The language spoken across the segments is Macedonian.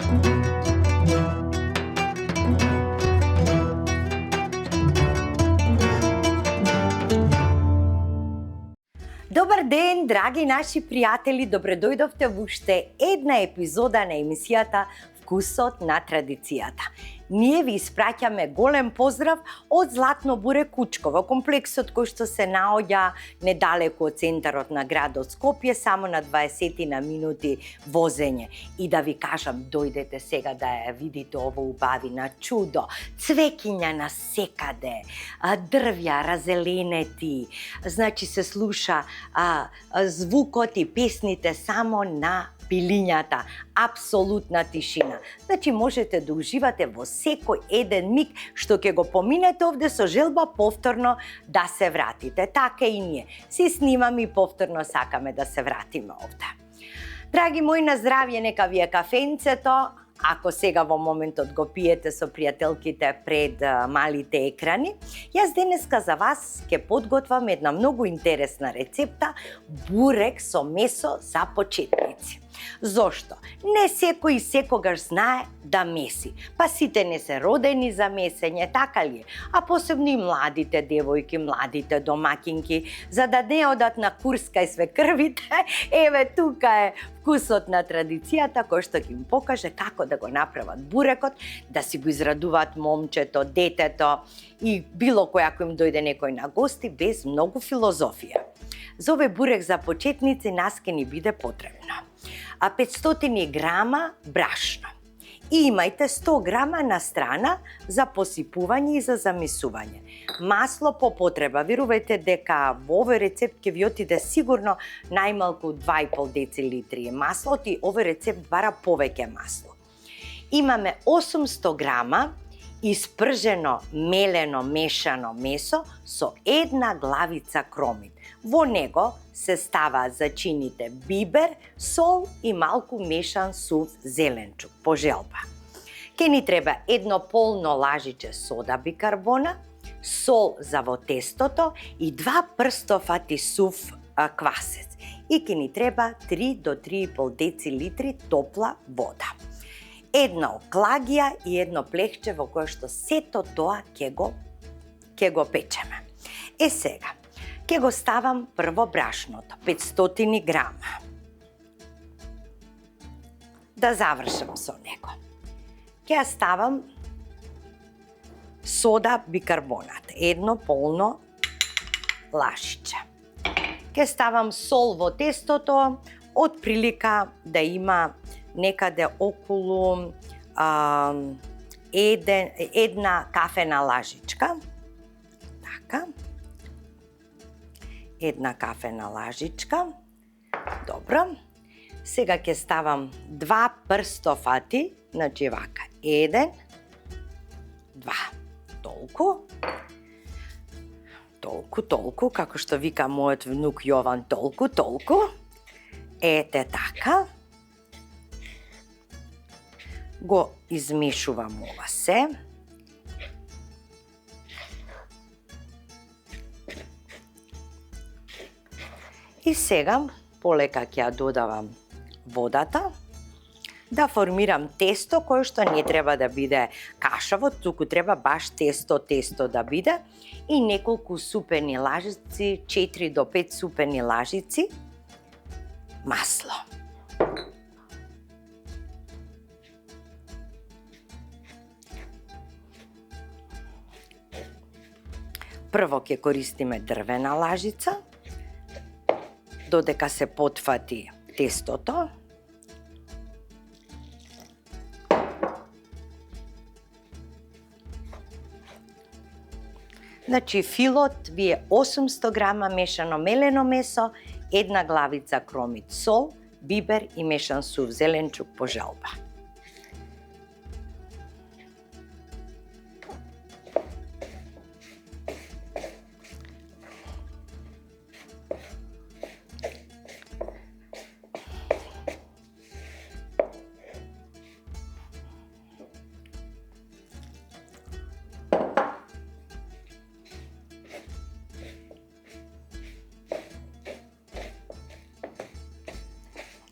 Добар ден, драги наши пријатели, добре дојдовте во уште една епизода на емисијата Вкусот на традицијата. Ние ви испраќаме голем поздрав од Златно буре Кучково, комплексот кој што се наоѓа недалеку од центарот на градот Скопје, само на 20 на минути возење. И да ви кажам, дојдете сега да ја видите ово убавина чудо, цвеќиња на секаде, дрвја разеленети, значи се слуша звукот и песните само на пилињата, апсолутна тишина. Значи можете да уживате во секој еден миг што ќе го поминете овде со желба повторно да се вратите. Така и ние си снимаме и повторно сакаме да се вратиме овде. Драги мои, на здравје, нека ви е кафенцето. Ако сега во моментот го пиете со пријателките пред малите екрани, јас денеска за вас ќе подготвам една многу интересна рецепта – бурек со месо за почетници. Зошто? Не секој и секогаш знае да меси. Па сите не се родени за месење, така ли е? А посебно и младите девојки, младите домакинки, за да не одат на курс кај свекрвите, еве тука е Вкусот на традицијата, кој што ќе им покаже како да го направат бурекот, да си го израдуваат момчето, детето и било кој ако им дојде некој на гости без многу филозофија. За овој бурек за почетници нас ќе ни биде потребно 500 грама брашно. И имајте 100 грама на страна за посипување и за замесување. Масло по потреба. Верувајте дека во овој рецепт ќе ви отиде сигурно најмалку 2,5 децилитри масло, и овој рецепт бара повеќе масло. Имаме 800 грама испржено, мелено, мешано месо со една главица кромит. Во него се става зачините бибер, сол и малку мешан сув зеленчук по желба. Ке ни треба едно полно лажиче сода бикарбона, сол за во тестото и 2 прстофати сув квасец. И ке ни треба 3 до 3,5 децилитри топла вода. Една оклагија и едно плехче во кое што сето тоа ќе го печеме. Сега, ќе го ставам прво брашното, 500 грама. Да завршам со него. Ќе ја ставам сода бикарбонат, едно полно лашиче. Ќе ставам сол во тестото, од прилика да има некаде околу една кафена лажичка. Така. Една кафена лажичка. Добро. Сега ќе ставам 2 прстофати, значи вака. 1, 2. Толку, како што вика мојот внук Јован, толку. Ете така. Го измешувам ова се. И сега полека ќе ја додавам водата, да формирам тесто кое што не треба да биде кашаво, туку треба баш тесто да биде, и неколку супени лажици, 4 до 5 супени лажици масло. Прво ќе користиме дрвена лажица, додека се потфати тестото. Значи филот ви е 800 грама мешано мелено месо, една главица кромит сол, бибер и мешан сув зеленчук по желба.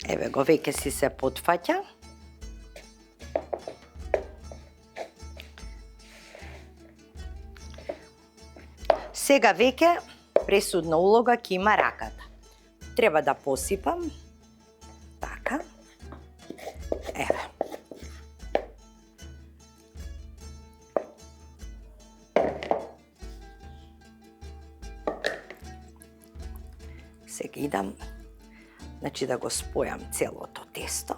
Еве го, веќе си се потфаќа. Сега веќе пресудна улога ќе има раката. Треба да посипам. Така. Еве. Сега идам, значи да го спојам целото тесто.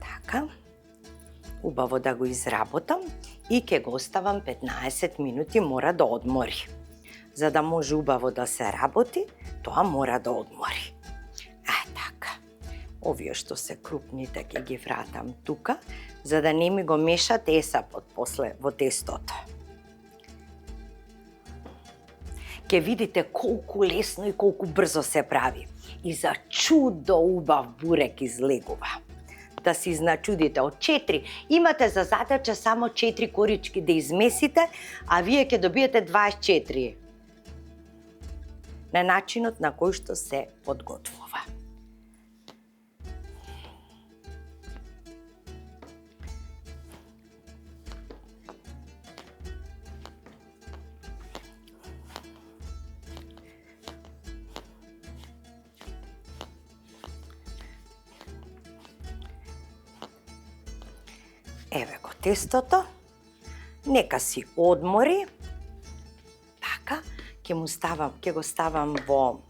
Така. Убаво да го изработам и ќе го оставам 15 минути, мора да одмори. За да може убаво да се работи, тоа мора да одмори. Така. Овие што се крупните ќе ги вратам тука, за да не ми го мешат есапот после во тестото. Ќе видите колку лесно и колку брзо се прави. И за чудо убав бурек излегува. Да се изначудите од 4. Имате за задача само 4 корички да измесите, а вие ќе добиете 24. На начинот на кој што се подготвува. Еве го тестото, нека си одмори. Така, ќе го ставам во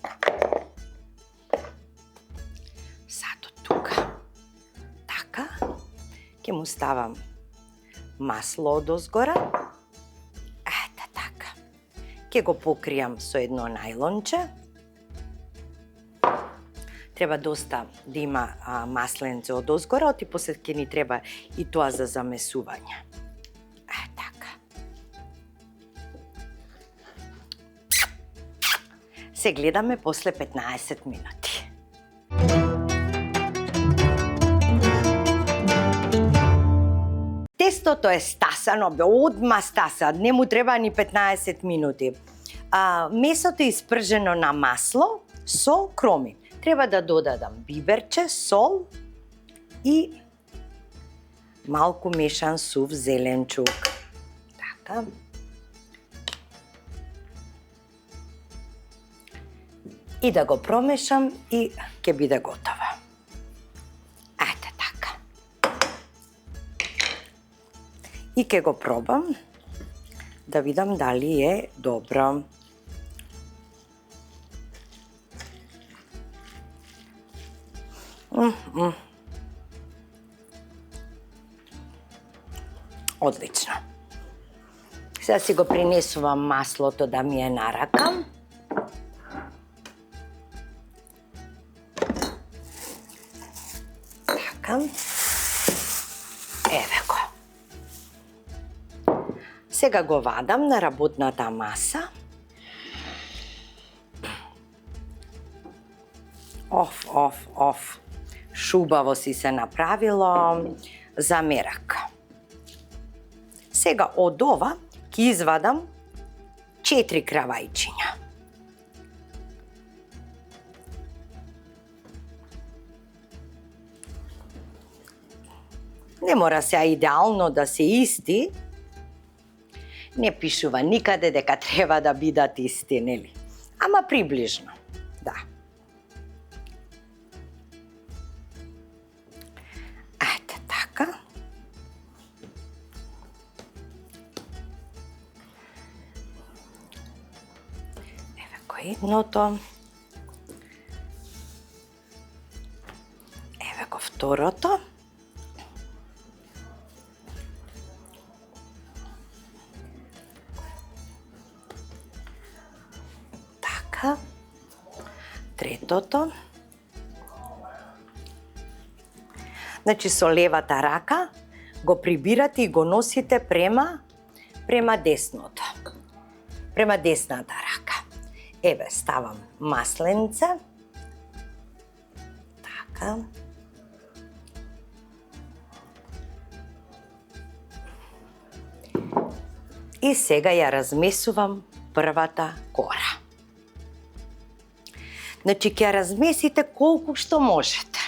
сато тука. Така, ќе му ставам масло одозгора. Ете така. Ќе го покријам со едно најлонче. Треба доста да има масленце одозгора, оти после ќе ни треба и тоа за замесување. Така. Се гледаме после 15 минути. Тестото е стасано, одма стаса, не му треба ни 15 минути. Месото е испржено на масло со кромин. Треба да додадам биберче, сол и малку мешан сув зеленчук. Така. И да го промешам и ќе биде готова. Ајде така. И ќе го пробам да видам дали е добро. Одлично. Сега си го принесувам маслото да ми е на рака. Така. Еве го. Сега го вадам на работната маса. Оф. Шубаво си се направило за мерак. Сега од ова ќе извадам 4 кравајчиња. Не мора се идеално да се исти. Не пишува никаде дека треба да бидат исти, нели? Ама приближно, да. Ете така. Еве го едното. Еве го второто. Третото. Значи со левата рака го прибирате и го носите према десното. Према десната рака. Еве, ставам масленце. Така. И сега ја размесувам првата кора. Значи, ќе размесите колку што можете.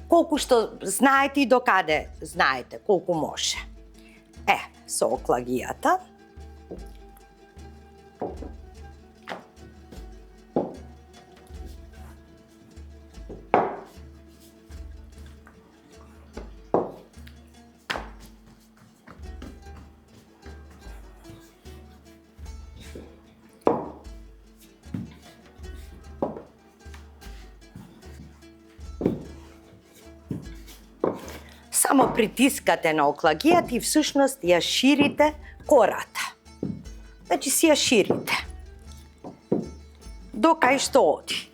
Колку што знаете и докаде знаете, колку може. Со оклагијата. Само притискате на оклагијата и всушност ја ширите кората. Значи си ја ширите. До кај што оди.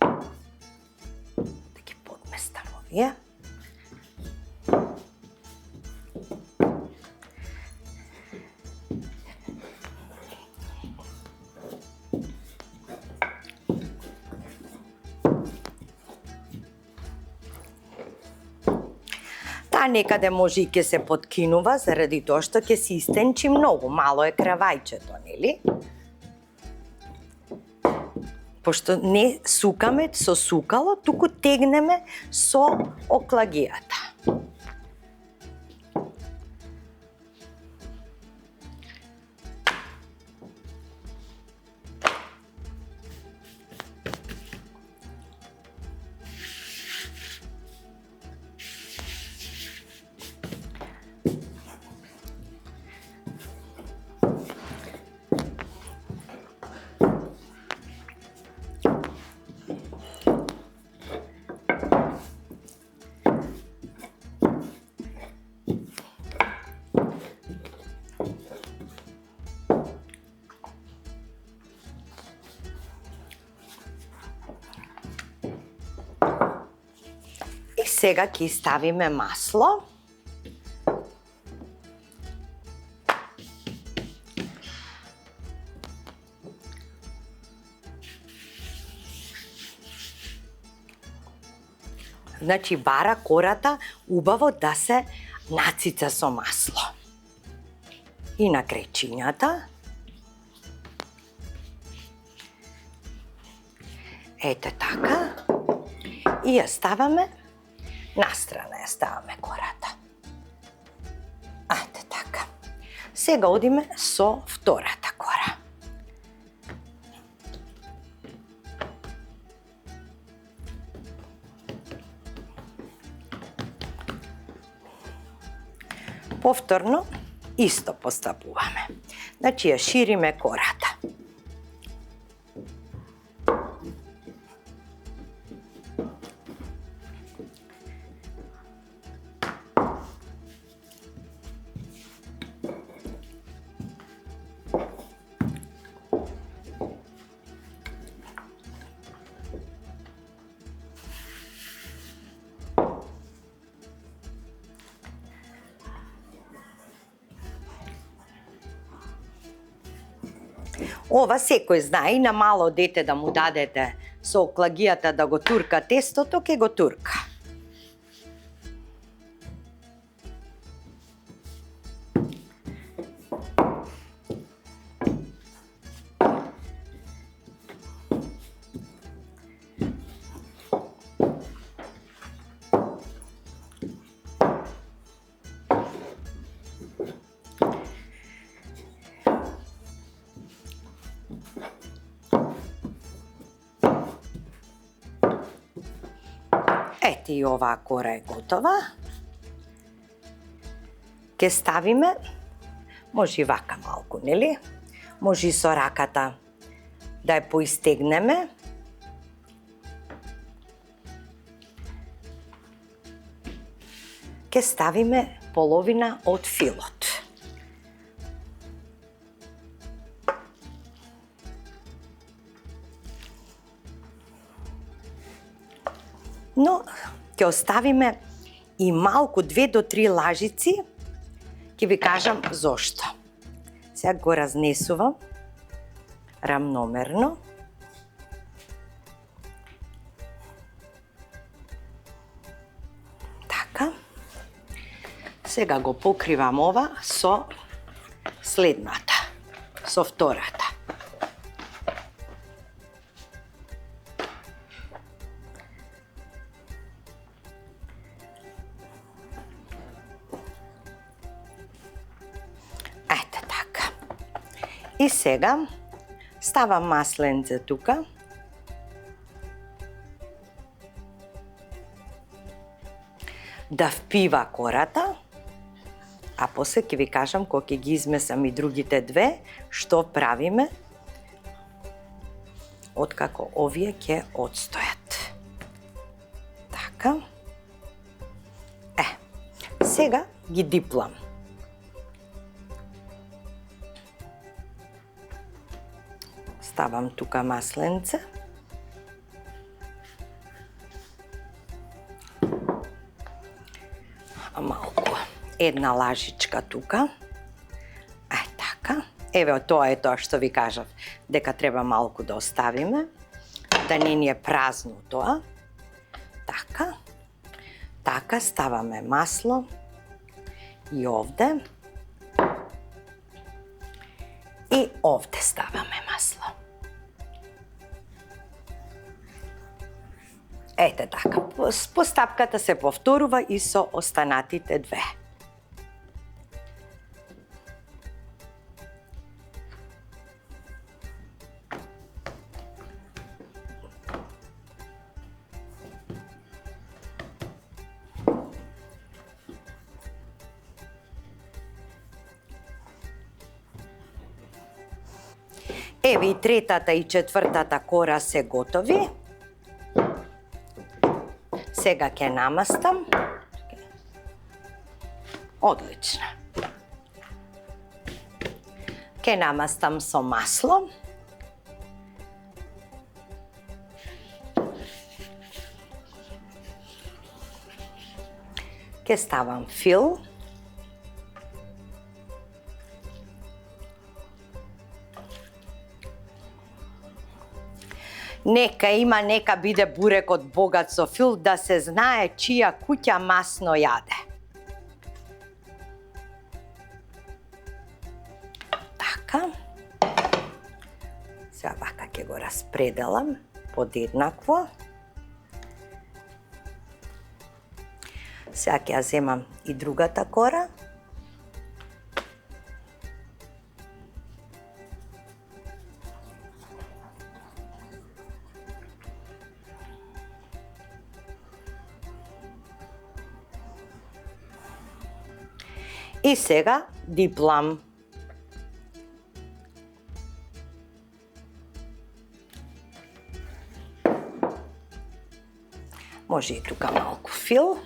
Да ги подместам овие. Некаде може и ќе се подкинува заради тоа што ќе се истенчи многу, мало е кравајчето, нели? Пошто не сукаме со сукало, туку тегнеме со оклагијата. Сега ќе ставиме масло. Значи бара кората убаво да се нацица со масло. И на кречињата. Ете така. И ја ставаме настрана, ја ставаме кората. Ете така. Сега одиме со втората кора. Повторно исто постапуваме. Значи ја шириме кората. Ова секој знае, и на мало дете да му дадете со оклагијата да го турка тестото, ќе го турка. Ете и оваа кора е готова. Ке ставиме, може и вака малку, нели? Може и со раката да ја поистегнеме. Ке ставиме половина од филот. Но ќе оставиме и малку 2 до 3 лажици, ќе ви кажам зошто. Сега го разнесувам рамномерно. Така. Сега го покривам ова со следната, со втората. И сега ставам масленце тука. Да впива кората, а после ќе ви кажам кога ќе ги измесам и другите две, што правиме откако овие ќе отстојат. Така. Сега ги диплам. Ставам тука масленце. Малку, една лажичка тука. Така. Еве, тоа е тоа што ви кажав, дека треба малку да оставиме, да не ни е празно тоа. Така. Така, ставаме масло и овде. И овде ставаме масло. Ете така, постапката се повторува и со останатите две. Еве и третата и четвртата кора се готови. Сега ќе намастам. Одлично. Ќе намастам со масло. Ќе ставам фил. Нека има, нека биде бурекот богат со фил, да се знае чија куќа масно јаде. Така. Сега вака ќе го распределам подеднакво. Сега ќе ја земам и другата кора. И сега диплам. Може и тука малку фил.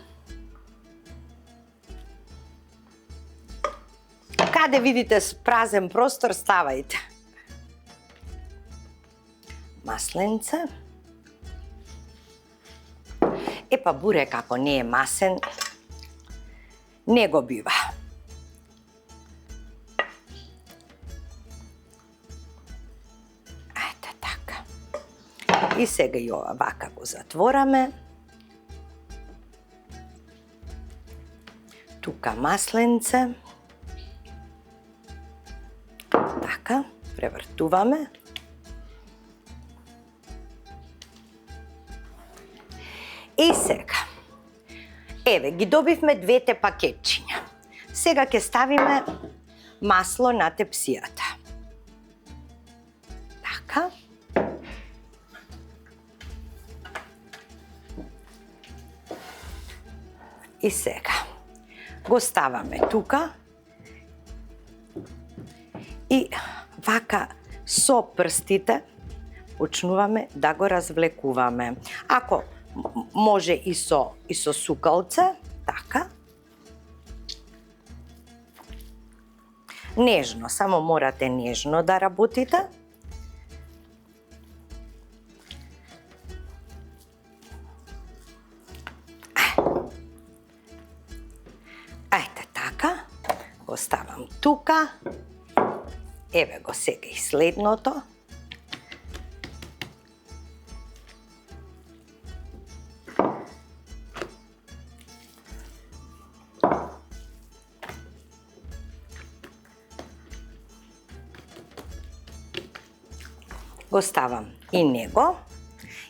Каде видите празен простор, ставајте. Масленце. Епа бурек ако не е масен, не го бива. Ете така. И сега и ова вака го затвораме. Тука масленце. Така, превртуваме. И сега, еве, ги добивме двете пакетчиња. Сега ќе ставиме масло на тепсијата. Така. И сега, го ставаме тука. И вака со прстите почнуваме да го развлекуваме. Ако може и со сукалце, така. Нежно, само морате нежно да работите. Ете така, го ставам тука. Еве го сега и следното. Го ставам и него.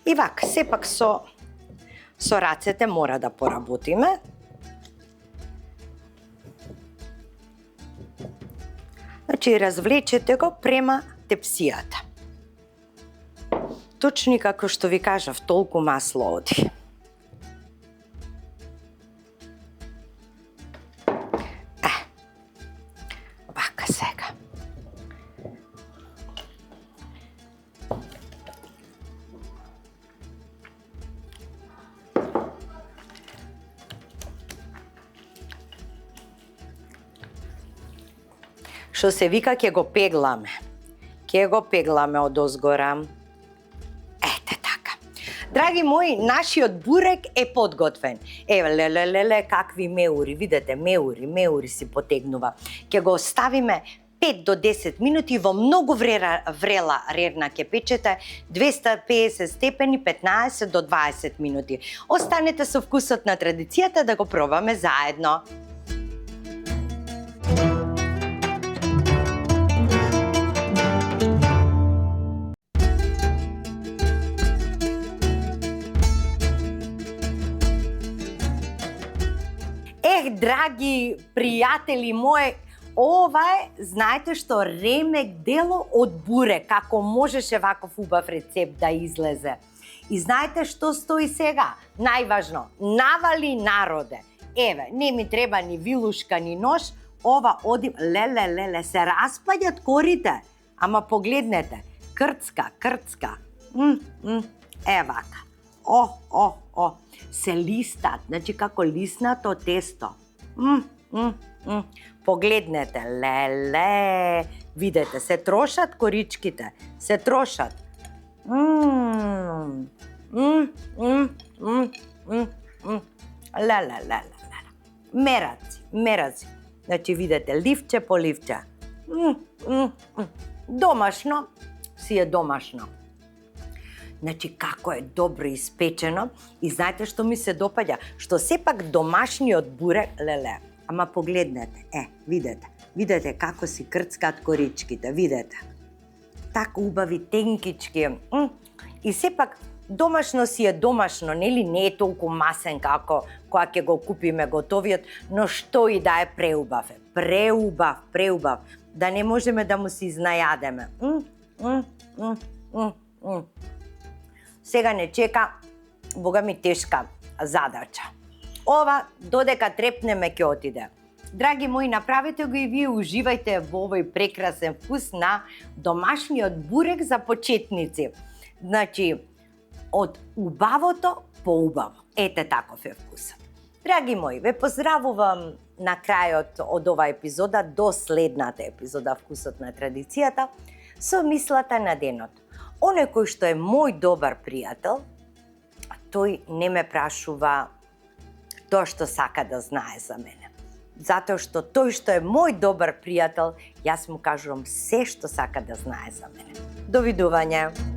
И вака, сепак со рацете мора да поработиме. Значи, развлечете го према тепсијата. Точно како што ви кажав, толку масло оди. Вака сега. што се вика ќе го пегламе. Ќе го пегламе од озгора. Ете така. Драги мои, нашиот бурек е подготвен. Еве, леле, какви меури, видете, меури си потегнува. Ќе го оставиме 5 до 10 минути во многу врела рерна ќе печете, 250 степени, 15 до 20 минути. Останете со вкусот на традицијата да го пробаме заедно. Драги пријатели мои, ова е, знаете што, ремек дело од бурек, како можеше ваков убав рецепт да излезе. И знаете што стои сега? Најважно, навали народе. Еве, не ми треба ни вилушка, ни нож, ова одим, леле, се распаѓат корите. Ама погледнете, крцка. Е вака. Се листат, значи како лиснато тесто. Погледнете, леле, видете, се трошат коричките, се трошат. Леле. Мераци. Значи, видете, ливче по ливче. Домашно си е домашно. Значи, како е добро испечено. И знаете што ми се допаѓа? Што сепак домашниот бурек, леле, ама погледнете, видете како си крцкат коричките, видете. Така убави тенкички. И сепак домашно си е домашно, нели не е толку масен како кога ќе го купиме готовиот, но што и да е преубав е. Преубав. Да не можеме да му се изнајадеме. Сега не чека, бога ми, тешка задача. Ова, додека трепнеме, ќе отиде. Драги мои, направете го и вие, уживајте во овој прекрасен вкус на домашниот бурек за почетници. Значи, од убавото по убаво. Ете таков е вкусот. Драги мои, ве поздравувам на крајот од оваа епизода до следната епизода Вкусот на традицијата со мислата на денот. Оној кој што е мој добар пријател, тој не ме прашува тоа што сака да знае за мене. Затоа што тој што е мој добар пријател, јас му кажувам се што сака да знае за мене. Довидување!